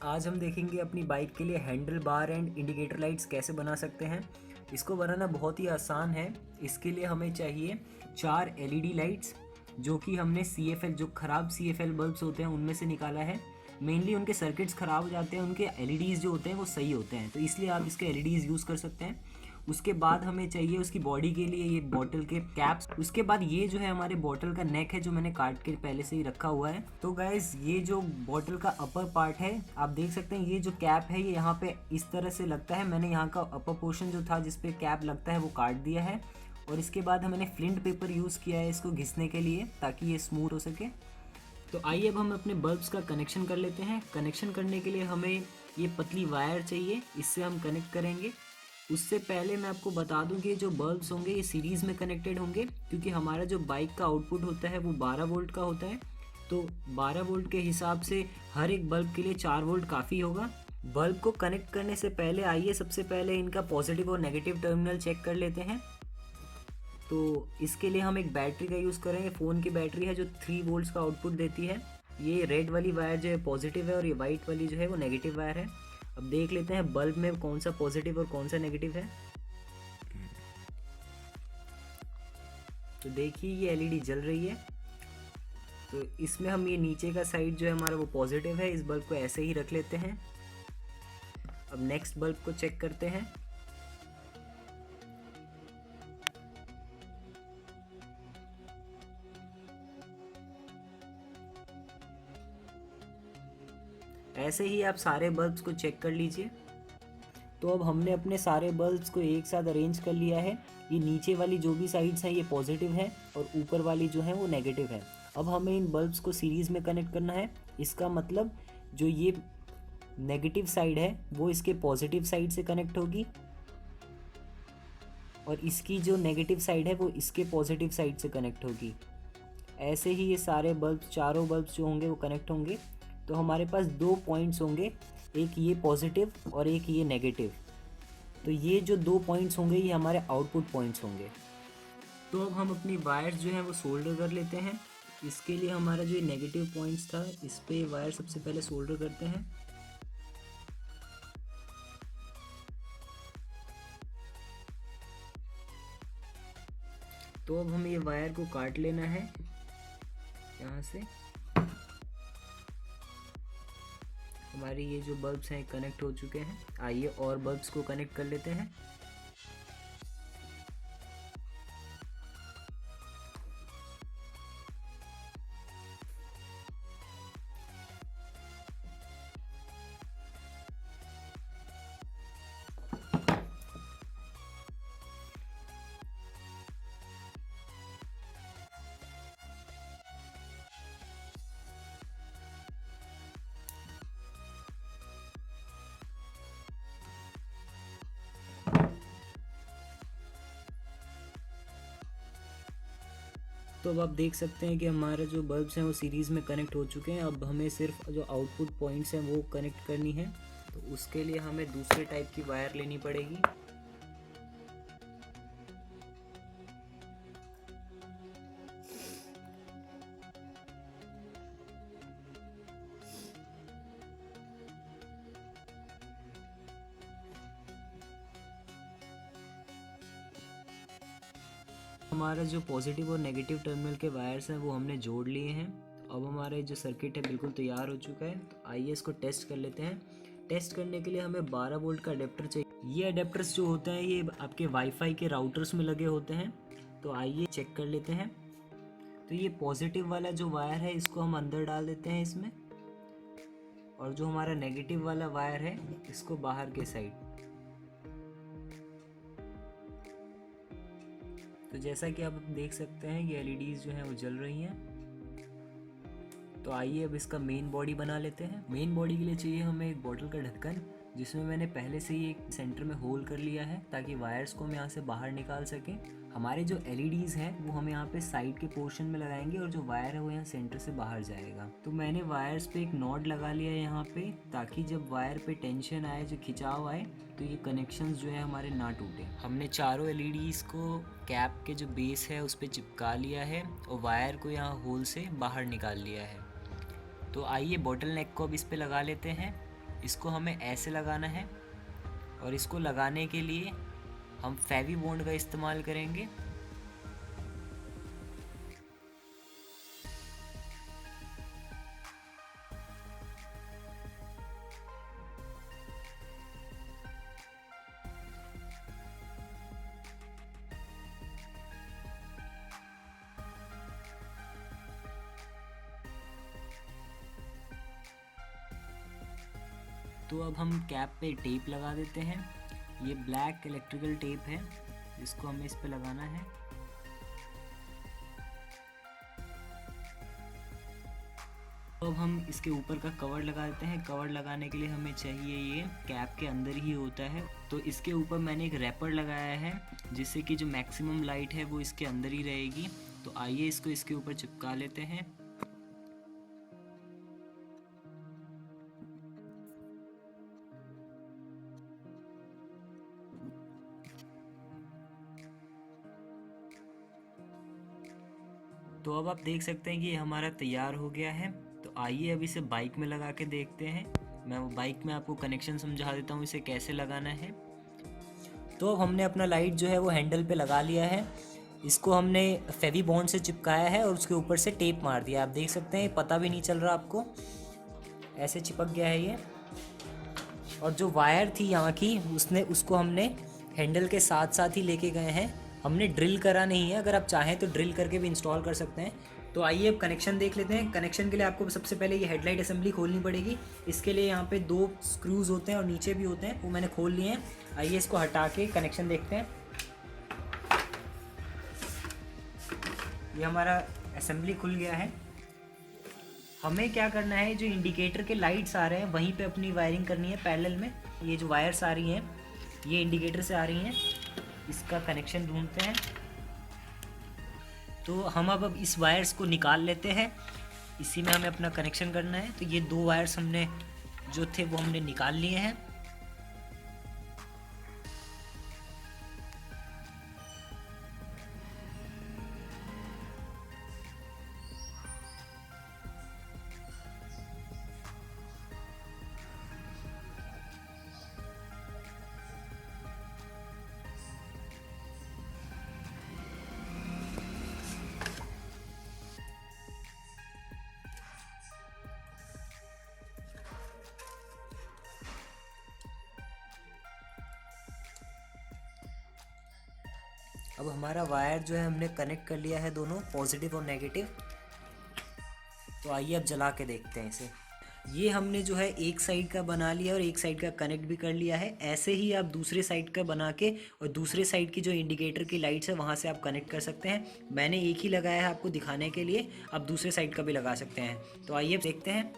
आज हम देखेंगे अपनी बाइक के लिए handle bar and indicator lights कैसे बना सकते हैं। इसको बनाना बहुत ही आसान है। इसके लिए हमें चाहिए 4 LED लाइट्स, जो कि हमने CFL, जो ख़राब CFL बल्ब्स होते हैं उनमें से निकाला है। मेनली उनके सर्किट्स ख़राब हो जाते हैं, उनके LEDs जो होते हैं वो सही होते हैं, तो इसलिए आप इसके LEDs यूज़ कर सकते हैं। उसके बाद हमें चाहिए उसकी बॉडी के लिए ये बॉटल के कैप्स। उसके बाद ये जो है हमारे बॉटल का नेक है, जो मैंने काट के पहले से ही रखा हुआ है। तो गाइस, ये जो बॉटल का अपर पार्ट है, आप देख सकते हैं ये जो कैप है ये यहाँ पे इस तरह से लगता है। मैंने यहाँ का अपर पोर्शन जो था जिसपे कैप लगता है वो काट दिया है, और इसके बाद मैंने फ्लिंट पेपर यूज़ किया है इसको घिसने के लिए, ताकि ये स्मूथ हो सके। तो आइए अब हम अपने बल्ब्स का कनेक्शन कर लेते हैं। कनेक्शन करने के लिए हमें ये पतली वायर चाहिए, इससे हम कनेक्ट करेंगे। उससे पहले मैं आपको बता दूं कि जो बल्ब्स होंगे ये सीरीज़ में कनेक्टेड होंगे, क्योंकि हमारा जो बाइक का आउटपुट होता है वो 12 वोल्ट का होता है। तो 12 वोल्ट के हिसाब से हर एक बल्ब के लिए 4 वोल्ट काफ़ी होगा। बल्ब को कनेक्ट करने से पहले आइए सबसे पहले इनका पॉजिटिव और नेगेटिव टर्मिनल चेक कर लेते हैं। तो इसके लिए हम एक बैटरी का यूज़ करेंगे। फ़ोन की बैटरी है जो 3 वोल्ट्स का आउटपुट देती है। ये रेड वाली वायर जो है पॉजिटिव है और ये वाइट वाली जो है वो नेगेटिव वायर है। अब देख लेते हैं बल्ब में कौन सा पॉजिटिव और कौन सा नेगेटिव है। तो देखिए ये LED जल रही है। तो इसमें हम ये नीचे का साइड जो है हमारा वो पॉजिटिव है, इस बल्ब को ऐसे ही रख लेते हैं। अब नेक्स्ट बल्ब को चेक करते हैं। ऐसे ही आप सारे बल्ब्स को चेक कर लीजिए। तो अब हमने अपने सारे बल्ब्स को एक साथ अरेंज कर लिया है। ये नीचे वाली जो भी साइड्स हैं ये पॉजिटिव है और ऊपर वाली जो है वो नेगेटिव है। अब हमें इन बल्ब्स को सीरीज़ में कनेक्ट करना है। इसका मतलब जो ये नेगेटिव साइड है वो इसके पॉजिटिव साइड से कनेक्ट होगी, और इसकी जो नेगेटिव साइड है वो इसके पॉजिटिव साइड से कनेक्ट होगी। ऐसे ही ये सारे बल्ब्स, चारों बल्ब्स जो होंगे वो कनेक्ट होंगे। तो हमारे पास 2 पॉइंट्स होंगे, एक ये पॉजिटिव और एक ये नेगेटिव। तो ये जो 2 पॉइंट्स होंगे ये हमारे आउटपुट पॉइंट्स होंगे। तो अब हम अपनी वायर्स जो हैं वो सोल्डर कर लेते हैं। इसके लिए हमारा जो नेगेटिव पॉइंट्स था इस पे वायर सबसे पहले सोल्डर करते हैं। तो अब हमें ये वायर को काट लेना है यहाँ से। हमारे ये जो बल्ब्स हैं कनेक्ट हो चुके हैं। आइए और बल्ब्स को कनेक्ट कर लेते हैं। तो अब आप देख सकते हैं कि हमारे जो बल्ब्स हैं वो सीरीज़ में कनेक्ट हो चुके हैं। अब हमें सिर्फ जो आउटपुट पॉइंट्स हैं वो कनेक्ट करनी है। तो उसके लिए हमें दूसरे टाइप की वायर लेनी पड़ेगी। हमारा जो पॉजिटिव और नेगेटिव टर्मिनल के वायर्स हैं वो हमने जोड़ लिए हैं। अब हमारे जो सर्किट है बिल्कुल तैयार हो चुका है। तो आइए इसको टेस्ट कर लेते हैं। टेस्ट करने के लिए हमें 12 वोल्ट का अडेप्टर चाहिए। ये अडेप्टर्स जो होते हैं ये आपके वाईफाई के राउटर्स में लगे होते हैं। तो आइए चेक कर लेते हैं। तो ये पॉजिटिव वाला जो वायर है इसको हम अंदर डाल देते हैं इसमें, और जो हमारा नेगेटिव वाला वायर है इसको बाहर के साइड। तो जैसा कि आप देख सकते हैं ये LEDs जो हैं वो जल रही हैं। तो आइए अब इसका मेन बॉडी बना लेते हैं। मेन बॉडी के लिए चाहिए हमें एक बॉटल का ढक्कन। जिसमें मैंने पहले से ही एक सेंटर में होल कर लिया है ताकि वायर्स को हम यहाँ से बाहर निकाल सकें। हमारे जो LEDs हैं वो हम यहाँ पे साइड के पोर्शन में लगाएंगे और जो वायर है वो यहाँ सेंटर से बाहर जाएगा। तो मैंने वायर्स पे एक नॉट लगा लिया है यहाँ पे, ताकि जब वायर पे टेंशन आए, जो खिंचाव आए, तो ये कनेक्शंस जो है हमारे ना टूटे। हमने चारों LEDs को कैप के जो बेस है उस पर चिपका लिया है और वायर को यहाँ होल से बाहर निकाल लिया है। तो आइए बॉटल नेक को अब इस पे लगा लेते हैं। इसको हमें ऐसे लगाना है और इसको लगाने के लिए हम फेवी बॉन्ड का इस्तेमाल करेंगे। तो अब हम कैप पे टेप लगा देते हैं। ये ब्लैक इलेक्ट्रिकल टेप है, इसको हमें इस पे लगाना है। तो अब हम इसके ऊपर का कवर लगा देते हैं। कवर लगाने के लिए हमें चाहिए, ये कैप के अंदर ही होता है। तो इसके ऊपर मैंने एक रैपर लगाया है जिससे कि जो मैक्सिमम लाइट है वो इसके अंदर ही रहेगी। तो आइए इसको इसके ऊपर चिपका लेते हैं। तो अब आप देख सकते हैं कि ये हमारा तैयार हो गया है। तो आइए अब इसे बाइक में लगा के देखते हैं। मैं वो बाइक में आपको कनेक्शन समझा देता हूँ इसे कैसे लगाना है। तो अब हमने अपना लाइट जो है वो हैंडल पे लगा लिया है। इसको हमने फेवी बॉन्ड से चिपकाया है और उसके ऊपर से टेप मार दिया। आप देख सकते हैं, पता भी नहीं चल रहा आपको, ऐसे चिपक गया है ये। और जो वायर थी यहाँ की, उसको हमने हैंडल के साथ साथ ही लेके गए हैं। हमने ड्रिल करा नहीं है, अगर आप चाहें तो ड्रिल करके भी इंस्टॉल कर सकते हैं। तो आइए अब कनेक्शन देख लेते हैं। कनेक्शन के लिए आपको सबसे पहले ये हेडलाइट असेंबली खोलनी पड़ेगी। इसके लिए यहाँ पे 2 स्क्रूज होते हैं और नीचे भी होते हैं, वो मैंने खोल लिए हैं। आइए इसको हटा के कनेक्शन देखते हैं। ये हमारा असेंबली खुल गया है। हमें क्या करना है, जो इंडिकेटर के लाइट्स आ रहे हैं वहीं पे अपनी वायरिंग करनी है पैरेलल में। ये जो वायर्स आ रही हैं ये इंडिकेटर से आ रही हैं, इसका कनेक्शन ढूंढते हैं। तो हम अब इस वायर्स को निकाल लेते हैं, इसी में हमें अपना कनेक्शन करना है। तो ये 2 वायर्स हमने जो थे वो हमने निकाल लिए हैं। अब हमारा वायर जो है हमने कनेक्ट कर लिया है, दोनों पॉजिटिव और नेगेटिव। तो आइए अब जला के देखते हैं इसे। ये हमने जो है एक साइड का बना लिया और एक साइड का कनेक्ट भी कर लिया है। ऐसे ही आप दूसरे साइड का बना के और दूसरे साइड की जो इंडिकेटर की लाइट्स है वहाँ से आप कनेक्ट कर सकते हैं। मैंने एक ही लगाया है आपको दिखाने के लिए, आप दूसरे साइड का भी लगा सकते हैं। तो आइए देखते हैं।